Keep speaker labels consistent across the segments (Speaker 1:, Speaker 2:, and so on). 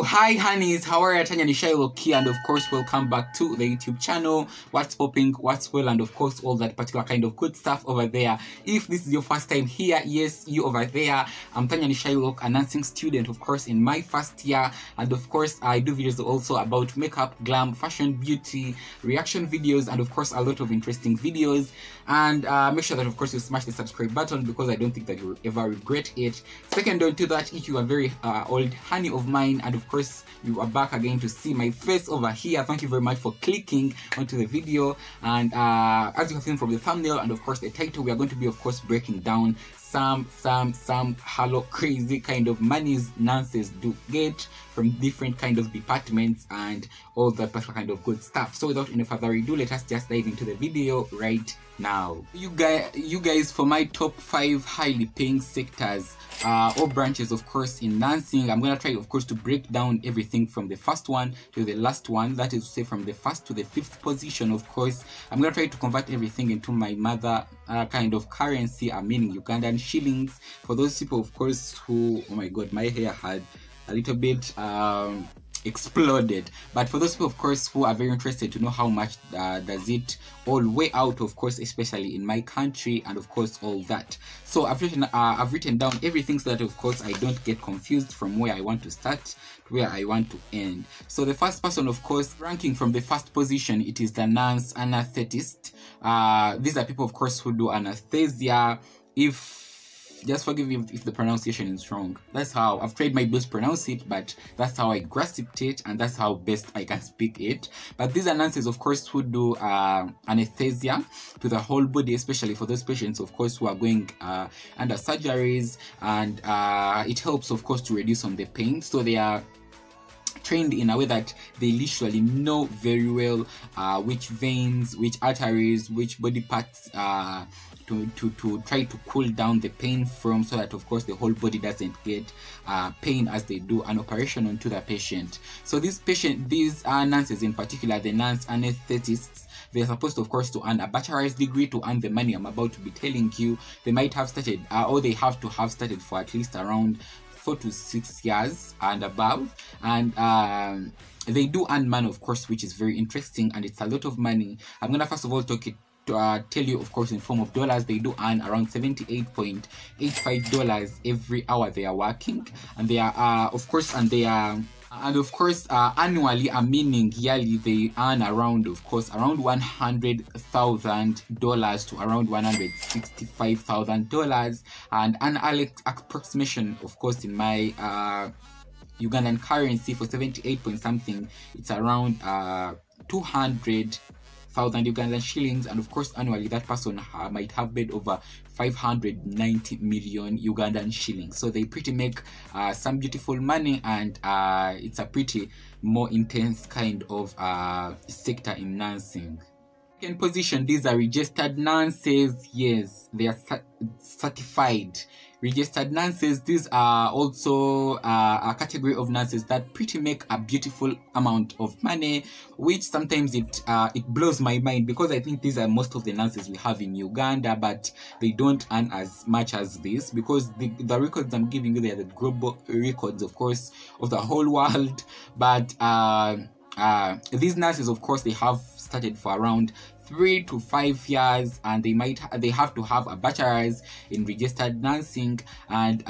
Speaker 1: So hi honeys, how are you? Tanyanishailoc here, and of course welcome back to the YouTube channel. What's popping, what's well, and of course all that particular kind of good stuff over there. If this is your first time here, yes, you over there, I'm Tanyanishailoc, a nursing student, of course, in my first year, and of course I do videos also about makeup, glam, fashion, beauty, reaction videos, and of course a lot of interesting videos. And make sure that of course you smash the subscribe button, because I don't think that you'll ever regret it. Second, don't do that if you are very old honey of mine, and of course you are back again to see my face over here. Thank you very much for clicking onto the video. And as you have seen from the thumbnail and of course the title, we are going to be of course breaking down some hello crazy kind of monies nurses do get from different kind of departments and all that kind of good stuff. So without any further ado, let us just dive into the video right now. You guys, for my top 5 highly paying sectors or branches of course in nursing, I'm gonna try of course to break down everything from the first one to the last one, that is to say from the first to the 5th position. Of course I'm gonna try to convert everything into my mother kind of currency, meaning Ugandan shillings, for those people of course who, oh my god, my hair had a little bit exploded, but for those people of course who are very interested to know how much does it all weigh out, of course, especially in my country, and of course all that. So I've written down everything so that of course I don't get confused from where I want to start to where I want to end. So the first person of course ranking from the first position, it is the nurse anesthetist. These are people of course who do anesthesia. Just forgive me if the pronunciation is wrong. That's how I've tried my best to pronounce it, but that's how I grasped it, and that's how best I can speak it. But these are nurses of course who do anesthesia to the whole body, especially for those patients of course who are going under surgeries, and it helps of course to reduce on the pain. So they are trained in a way that they literally know very well which veins, which arteries, which body parts to try to cool down the pain from, so that of course the whole body doesn't get pain as they do an operation onto the patient. So these nurses in particular, the nurse anesthetists, they're supposed to, of course, to earn a bachelor's degree to earn the money I'm about to be telling you. They might have started or they have to have started for at least around 4 to 6 years and above, and they do earn money of course, which is very interesting, and it's a lot of money. I'm gonna first of all tell you of course in form of dollars. They do earn around $78.85 every hour they are working, and they are of course annually, meaning yearly, they earn around $100,000 to around $165,000, and an approximation of course in my Ugandan currency for 78 point something, it's around 200,000 Ugandan shillings, and of course annually that person might have made over 590 million Ugandan shillings. So they pretty make some beautiful money, and it's a pretty more intense kind of sector in nursing. Second position, these are registered nurses. Yes, they are certified registered nurses. These are also a category of nurses that pretty make a beautiful amount of money, which sometimes it blows my mind, because I think these are most of the nurses we have in Uganda, but they don't earn as much as this, because the records I'm giving you, they are the global records of course of the whole world. But these nurses of course, they have started for around 3 to 5 years, and they have to have a bachelor's in registered nursing, and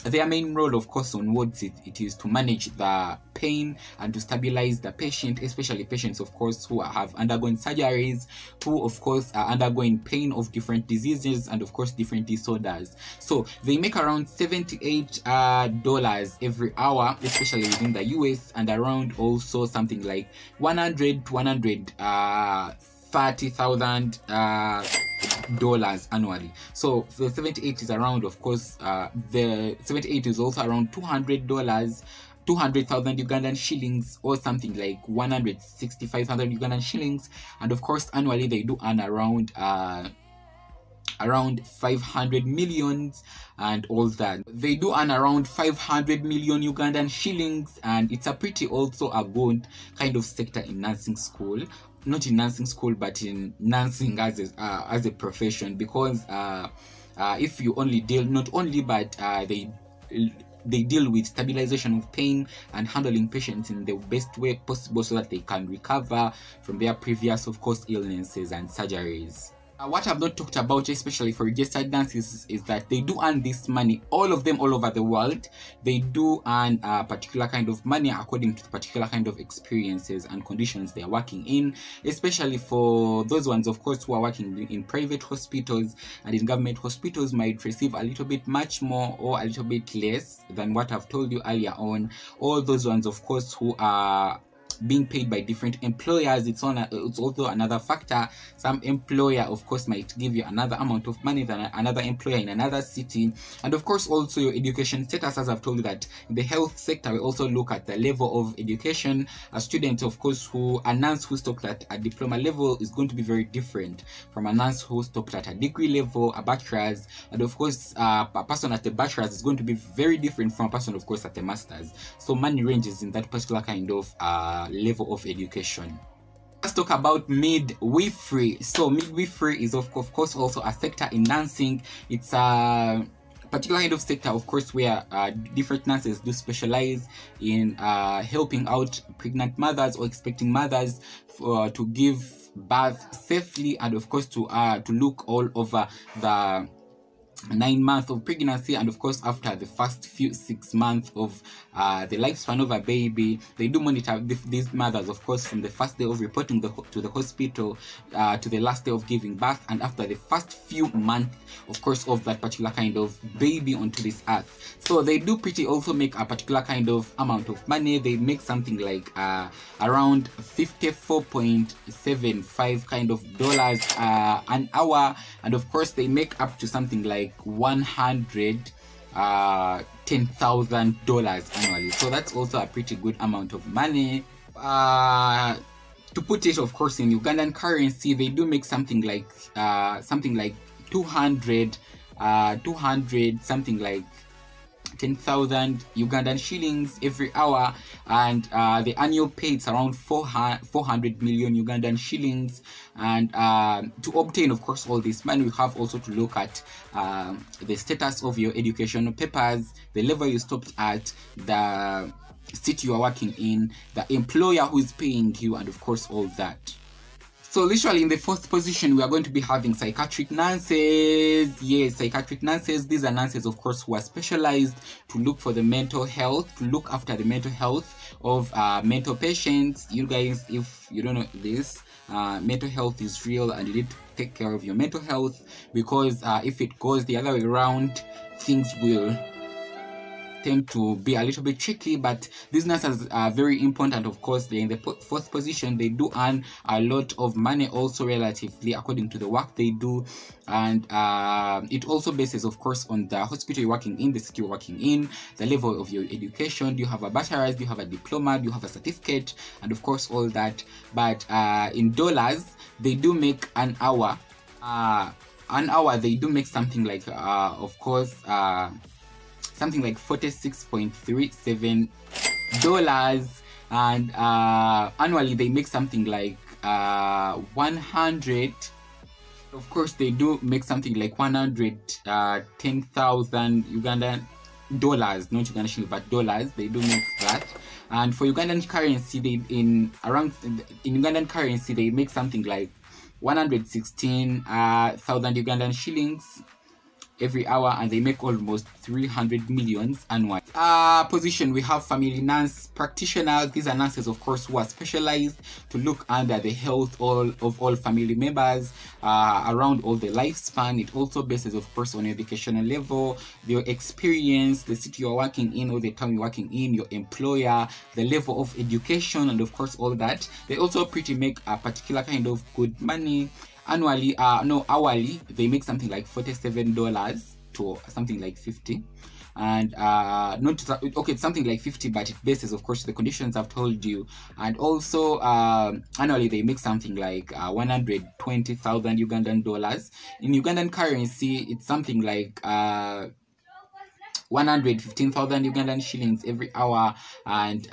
Speaker 1: their main role of course on wards, it is to manage the pain and to stabilize the patient, especially patients of course who have undergone surgeries, who of course are undergoing pain of different diseases and of course different disorders. So they make around $78 every hour, especially within the US, and around also something like 100 to 130,000 dollars annually. So the 78 is around, of course, the 78 is also around $200, 200,000 Ugandan shillings, or something like 165,000 Ugandan shillings, and of course annually they do earn around 500 million and all that. They do earn around 500 million Ugandan shillings, and it's a pretty also a good kind of sector in nursing school. Not in nursing school, but in nursing as a profession, because if you only deal, not only, but they they deal with stabilization of pain and handling patients in the best way possible so that they can recover from their previous, of course, illnesses and surgeries. What I've not talked about, especially for registered nurses, is that they do earn this money, all of them all over the world. They do earn a particular kind of money according to the particular kind of experiences and conditions they are working in, especially for those ones, of course, who are working in private hospitals and in government hospitals might receive a little bit much more or a little bit less than what I've told you earlier on. All those ones, of course, who are being paid by different employers, it's also another factor. Some employer, of course, might give you another amount of money than another employer in another city. And of course, also your education status, as I've told you, that in the health sector we also look at the level of education. A student, of course, a nurse who stopped at a diploma level is going to be very different from a nurse who stopped at a degree level, a bachelor's. And of course, a person at the bachelor's is going to be very different from a person, of course, at the master's. So money ranges in that particular kind of level of education. Let's talk about midwifery. So midwifery is of course also a sector in nursing. It's a particular kind of sector, of course, where different nurses do specialize in helping out pregnant mothers or expecting mothers to give birth safely, and of course to look all over the 9 months of pregnancy, and of course after the first 6 months of the lifespan of a baby. They do monitor these mothers, of course, from the first day of reporting to the hospital to the last day of giving birth, and after the first few months, of course, of that particular kind of baby onto this earth. So they do also make a particular kind of amount of money. They make something like around 54.75 kind of dollars an hour, and of course they make up to something like $110,000 annually. So that's also a pretty good amount of money. To put it, of course, in Ugandan currency, they do make something like 200 something like 10,000 Ugandan shillings every hour, and the annual pay is around 400 million Ugandan shillings. And to obtain, of course, all this money, we have also to look at the status of your educational papers, the level you stopped at, the city you are working in, the employer who is paying you, and of course all that. So literally in the fourth position, we are going to be having psychiatric nurses. Yes, psychiatric nurses. These are nurses, of course, who are specialized to look for the mental health, to look after the mental health of mental patients. You guys, if you don't know this, mental health is real, and you need to take care of your mental health, because if it goes the other way around, things will tend to be a little bit tricky. But these nurses are very important. Of course, they're in the fourth position. They do earn a lot of money also, relatively, according to the work they do. And it also bases, of course, on the hospital you're working in, the city you're working in, the level of your education. Do you have a bachelor's? Do you have a diploma? Do you have a certificate? And of course all that. But in dollars, they do make an hour. They do make something like of course something like $46.37, and annually they make something like 100. Of course, they do make something like 110,000 Ugandan dollars, not Ugandan shillings, but dollars. They do make that. And for Ugandan currency, in Ugandan currency, they make something like 116,000 Ugandan shillings every hour, and they make almost 300 million annually. Position, we have family nurse practitioners. These are nurses, of course, who are specialized to look under the health of all family members around all the lifespan. It also bases, of course, on educational level, your experience, the city you're working in or the town you're working in, your employer, the level of education, and of course all that. They also pretty make a particular kind of good money. Annually, hourly, they make something like $47 to something like 50, and it's something like 50, but it bases, of course, the conditions I've told you. And also annually they make something like 120,000 Ugandan dollars. In Ugandan currency, it's something like 115,000 Ugandan shillings every hour, and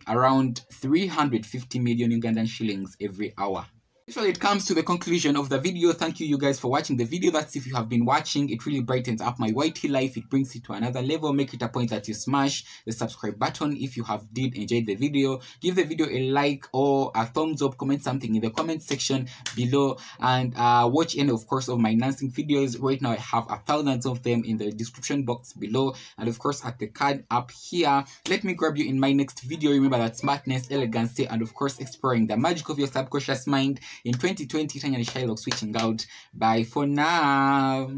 Speaker 1: around 350 million Ugandan shillings every hour. Usually it comes to the conclusion of the video. Thank you guys for watching the video. That's if you have been watching. It really brightens up my YT life. It brings it to another level. Make it a point that you smash the subscribe button if you have enjoyed the video. Give the video a like or a thumbs up. Comment something in the comment section below, and watch any of course of my dancing videos. Right now I have thousands of them in the description box below, and of course at the card up here. Let me grab you in my next video. Remember that smartness, elegancy, and of course exploring the magic of your subconscious mind in 2020. Tanyanishailoc switching out. Bye for now.